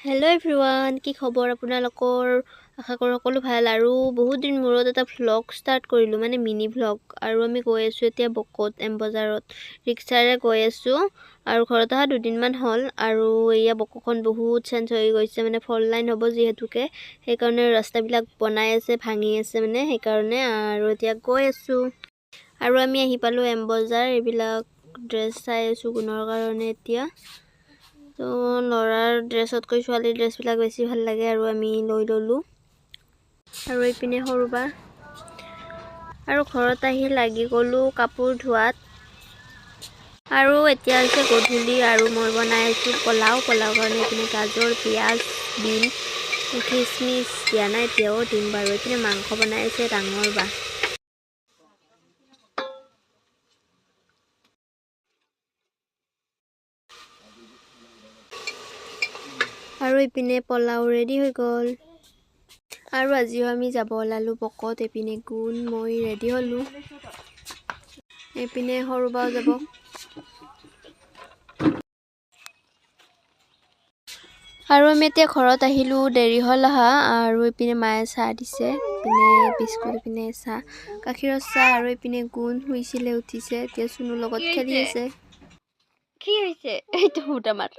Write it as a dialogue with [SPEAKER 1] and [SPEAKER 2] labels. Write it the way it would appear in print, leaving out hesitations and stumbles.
[SPEAKER 1] Hello' everyone, কি খবৰ আপোনালোকৰ? আশা কৰোঁ সকলো ভাল। আৰু বহুত দিন মূৰত এটা ভ্লগ ষ্টাৰ্ট কৰিলোঁ, মানে মিনি ভ্লগ। আৰু আমি গৈ আছোঁ এতিয়া বকত এম বজাৰত, ৰিক্সাৰে গৈ আছোঁ। আৰু ঘৰত অহা দুদিনমান হ'ল। আৰু এয়া বকখন বহুত চেঞ্জ হৈ গৈছে, মানে ফ'ৰ লাইন হ'ব যিহেতুকে, সেইকাৰণে ৰাস্তাবিলাক বনাই আছে, ভাঙি আছে মানে সেইকাৰণে। আৰু এতিয়া গৈ আছোঁ। আৰু আমি আহি পালোঁ এম বজাৰ। এইবিলাক ড্ৰেছ চাই আছোঁ গুণৰ কাৰণে এতিয়া। তো ল'ৰাৰ ড্ৰেছতকৈ ছোৱালীৰ ড্ৰেছবিলাক বেছি ভাল লাগে আৰু আমি লৈ ল'লোঁ। আৰু এইপিনে সৰু বা। আৰু ঘৰত আহি লাগি গ'লোঁ কাপোৰ ধোৱাত। আৰু এতিয়া হৈছে গধূলি আৰু মই বনাই আছোঁ পোলাও কাৰণে এইপিনে গাজৰ, পিঁয়াজ, বিন, খিচমিচ দিয়া নাই, এতিয়াও দিম বাৰু। এইপিনে মাংস বনাই আছে ডাঙৰ বা। আৰু এইপিনে পোলাও ৰেডি হৈ গ'ল। আৰু আজিও আমি যাব ওলালোঁ বকত। এইপিনে গুণ মই ৰেডি হ'লোঁ। এইপিনে সৰু বাও যাব। আৰু আমি এতিয়া ঘৰত আহিলোঁ, দেৰি হ'ল আহা। আৰু এইপিনে মায়ে চাহ দিছে, এইপিনে বিস্কুট, এইপিনে চাহ, গাখীৰৰ চাহ। আৰু এইপিনে গুণ শুইছিলে, উঠিছে, এতিয়া চুনুৰ লগত খেলি আছে। কি হৈছে? এইটো ফুট আমাৰ